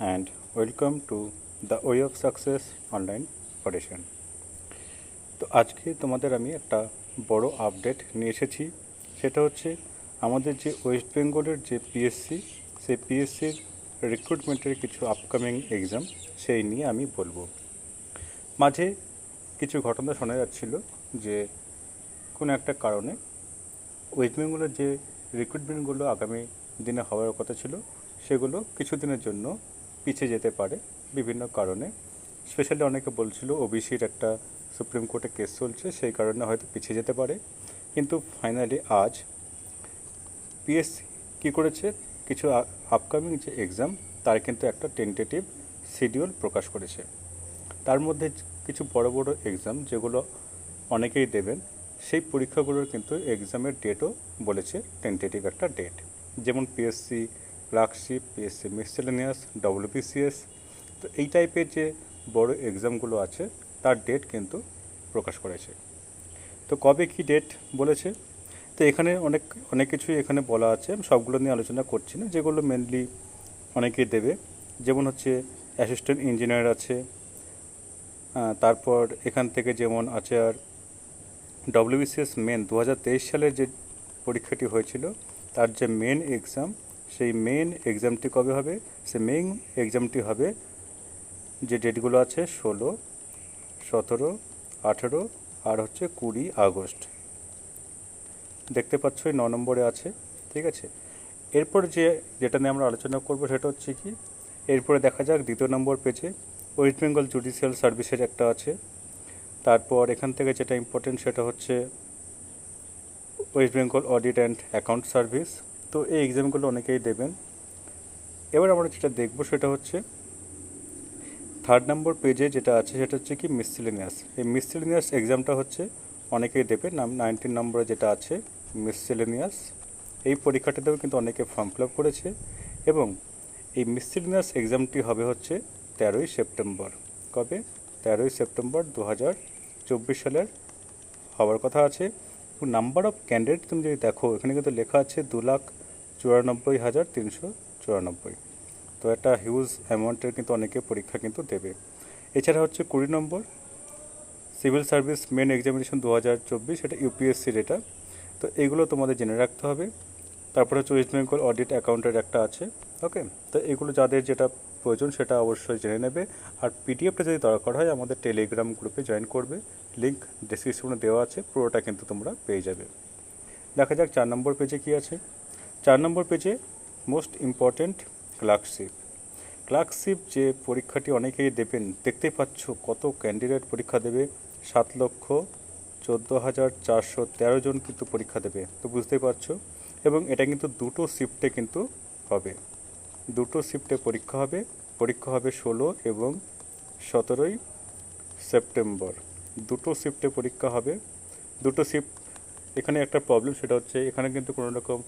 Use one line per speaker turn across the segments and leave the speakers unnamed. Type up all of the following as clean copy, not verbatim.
and welcome to the Way of Success online audition. তো আজকে তোমাদের আমি একটা বড় আপডেট নিয়ে এসেছি। সেটা হচ্ছে আমাদের যে ওয়েস্ট বেঙ্গলের যে পিএসসি, সেই পিএসসির রিক্রুটমেন্টের কিছু আপকামিং এক্সাম সেই নিয়ে আমি বলবো। মাঝে কিছু ঘটনা শোনা যাচ্ছিল যে কোনো একটা কারণে ওয়েস্ট বেঙ্গলের যে রিক্রুটমেন্টগুলো আগামী দিনে হওয়ার কথা ছিল সেগুলো কিছুদিনের জন্য পিছিয়ে যেতে পারে বিভিন্ন কারণে। স্পেশালি অনেকে বলছিল ওবিসির একটা সুপ্রিম কোর্টে কেস চলছে, সেই কারণে হয়তো পিছিয়ে যেতে পারে। কিন্তু ফাইনালি আজ পিএসসি কী করেছে, কিছু আপকামিং যে এক্সাম তার কিন্তু একটা টেন্টেটিভ শিডিউল প্রকাশ করেছে। তার মধ্যে কিছু বড় বড় এক্সাম যেগুলো অনেকেই দেবেন, সেই পরীক্ষাগুলোর কিন্তু এক্সামের ডেটও বলেছে টেন্টেটিভ একটা ডেট। যেমন PSC clerkship, PSC miscellaneous, WBCS. তো এই টাইপের যে বড় এক্সামগুলো আছে তার ডেট কিন্তু প্রকাশ করেছে। তো কবে কি ডেট বলেছে, তো এখানে অনেক অনেক কিছুই এখানে বলা আছে। আমি সবগুলো নিয়ে আলোচনা করছি না, যেগুলো মেনলি অনেকেই দেবে। যেমন হচ্ছে অ্যাসিস্ট্যান্ট ইঞ্জিনিয়ার আছে, তারপর এখান থেকে যেমন আছে আর ডব্লিউবিসিএস মেন 2023 সালের যে পরীক্ষাটি হয়েছিল তার যে মেন এক্সাম, সেই মেন এক্সামটি কবে হবে? সে মেন এক্সামটি হবে যে ডেটগুলো আছে 16, 17, 18 আর হচ্ছে 20 আগস্ট। দেখতে পাচ্ছ এই 9 নম্বরে আছে, ঠিক আছে। এরপর যেটা নিয়ে আমরা আলোচনা করব সেটা হচ্ছে কি, এরপরে দেখা যাক 2 নম্বর পেজে ওয়েস্ট বেঙ্গল জুডিশিয়াল সার্ভিসের একটা আছে। তারপর এখান থেকে যেটা ইম্পর্টেন্ট সেটা হচ্ছে West Bengal audit and account service. তো এই এক্সামগুলো অনেকেই দেবেন। এবার আমরা যেটা দেখব সেটা হচ্ছে 3 নম্বর পেজে যেটা আছে সেটা হচ্ছে কি মিসসেলেনিয়াস। এই মিসসেলেনিয়াস এক্সামটা হচ্ছে অনেকেই দেবে। 19 নম্বরে যেটা আছে মিসসেলেনিয়াস, এই পরীক্ষাটাতেও কিন্তু অনেকে ফর্ম ফিল আপ করেছে। এবং এই মিসসেলেনিয়াস এক্সামটি হবে হচ্ছে 13ই সেপ্টেম্বর। কবে? 13ই সেপ্টেম্বর 2024 সালের হওয়ার কথা আছে। নাম্বার অফ ক্যান্ডিডেট তুমি যদি দেখো, এখানে কিন্তু লেখা আছে 2,94,394। তো একটা হিউজ অ্যামাউন্টের কিন্তু অনেকে পরীক্ষা কিন্তু দেবে। এছাড়া হচ্ছে 20 নম্বর সিভিল সার্ভিস মেন এক্সামিনেশন 2024, এটা ইউপিএসসির এটা। তো এইগুলো তোমাদের জেনে রাখতে হবে। তারপরে হচ্ছে ওয়েস্ট বেঙ্গল অডিট অ্যাকাউন্টের একটা আছে। ওকে, তো এগুলো যাদের যেটা প্রয়োজন সেটা অবশ্যই জেনে নেবে। আর পিডিএফটা যদি দরকার হয় আমাদের টেলিগ্রাম গ্রুপে জয়েন করবে, লিঙ্ক ডিসক্রিপশনে দেওয়া আছে, পুরোটা কিন্তু তোমরা পেয়ে যাবে। দেখা যাক 4 নম্বর পেজে কী আছে। 4 নম্বর পেজে মোস্ট ইম্পর্ট্যান্ট ক্লার্কশিপ। ক্লার্কশিপ যে পরীক্ষাটি অনেকেই দেবেন, দেখতেই পাচ্ছ কত ক্যান্ডিডেট পরীক্ষা দেবে। 7,14,413 জন কিন্তু পরীক্ষা দেবে, তো বুঝতেই পারছো। এবং এটা কিন্তু দুটো শিফটে কিন্তু হবে, দুটো শিফটে পরীক্ষা হবে। পরীক্ষা হবে 16 এবং 17ই সেপ্টেম্বর, দুটো শিফটে পরীক্ষা হবে। দুটো শিফট। এখানে একটা প্রবলেম সেটা হচ্ছে এখানে কিন্তু কোনো রকম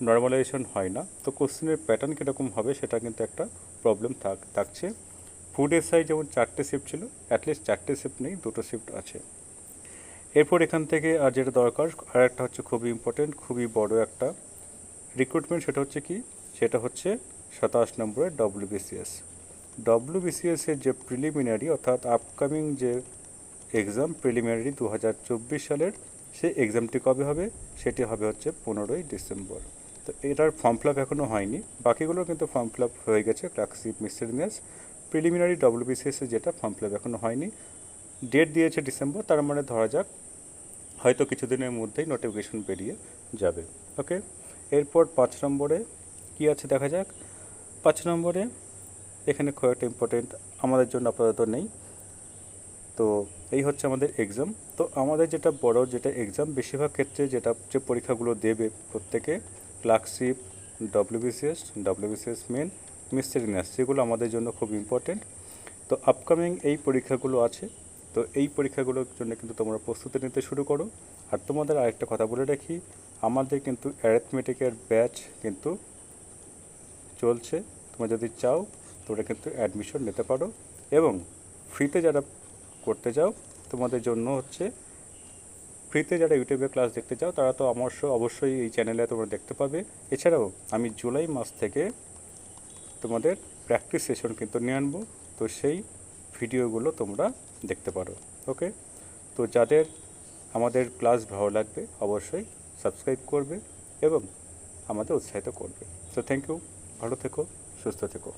নর্মালাইজেশন হয় না, তো কোশ্চেনের প্যাটার্ন কীরকম হবে সেটা কিন্তু একটা প্রবলেম থাকছে। ফুড এসআই যেমন 4টে শিফট ছিল, অ্যাটলিস্ট 4টে শিফট নেই, দুটো শিফট আছে। এরপর এখান থেকে আর যেটা দরকার আর একটা হচ্ছে খুবই ইম্পর্টেন্ট, খুবই বড় একটা রিক্রুটমেন্ট, সেটা হচ্ছে কি, সেটা হচ্ছে 27 নম্বরের ডব্লিউবিসিএস। ডব্লিউবিসিএসের যে প্রিলিমিনারি অর্থাৎ আপকামিং যে এক্সাম প্রিলিমিনারি 2024 সালের, সেই এক্সামটি কবে হবে? সেটি হবে হচ্ছে 15ই ডিসেম্বর। তো এটার ফর্ম ফিল আপ এখনও হয়নি, বাকিগুলো কিন্তু ফর্ম ফিল আপ হয়ে গেছে। ক্লার্কশিপ, মিসসেলেনিয়াস, প্রিলিমিনারি ডব্লিউবিসিএসের যেটা ফর্ম ফিল আপ এখনও হয়নি। ডেট দিয়েছে ডিসেম্বর, তার মানে ধরা যাক হয়তো কিছুদিনের মধ্যেই নোটিফিকেশন বেরিয়ে যাবে। ওকে, এরপর 5 নম্বরে কী আছে দেখা যাক। 5 নম্বরে এখানে খুব একটা ইম্পর্টেন্ট আমাদের জন্য আপাতত নেই। তো এই হচ্ছে আমাদের এক্সাম। তো আমাদের যেটা বড় যেটা এক্সাম, বেশিরভাগ ক্ষেত্রে যেটা যে পরীক্ষাগুলো দেবে প্রত্যেকে, ক্লার্কশিপ, ডব্লিউবিসিএস মেন, মিসসেলেনিয়াস, যেগুলো আমাদের জন্য খুব ইম্পর্টেন্ট। তো আপকামিং এই পরীক্ষাগুলো আছে, তো এই পরীক্ষাগুলোর জন্য কিন্তু তোমরা প্রস্তুতি নিতে শুরু করো। আর তোমাদের আরেকটা কথা বলে রাখি, আমাদের কিন্তু অ্যারিথমেটিকের ব্যাচ কিন্তু চলছে। তোমরা যদি চাও তোমরা কিন্তু অ্যাডমিশন নিতে পারো। এবং ফ্রিতে যারা করতে চাও, তোমাদের জন্য হচ্ছে ফ্রিতে যারা ইউটিউবে ক্লাস দেখতে চাও তারা তো অবশ্যই এই চ্যানেলে তোমরা দেখতে পাবে। এছাড়াও আমি জুলাই মাস থেকে তোমাদের প্র্যাকটিস সেশন কিন্তু নিয়ে আনবো, তো সেই ভিডিওগুলো তোমরা দেখতে পারো। ওকে, তো যাদের আমাদের ক্লাস ভালো লাগবে অবশ্যই সাবস্ক্রাইব করবে এবং আমাদের উৎসাহিত করবে। তো থ্যাংক ইউ, ভালো থেকো, সুস্থ থেকো।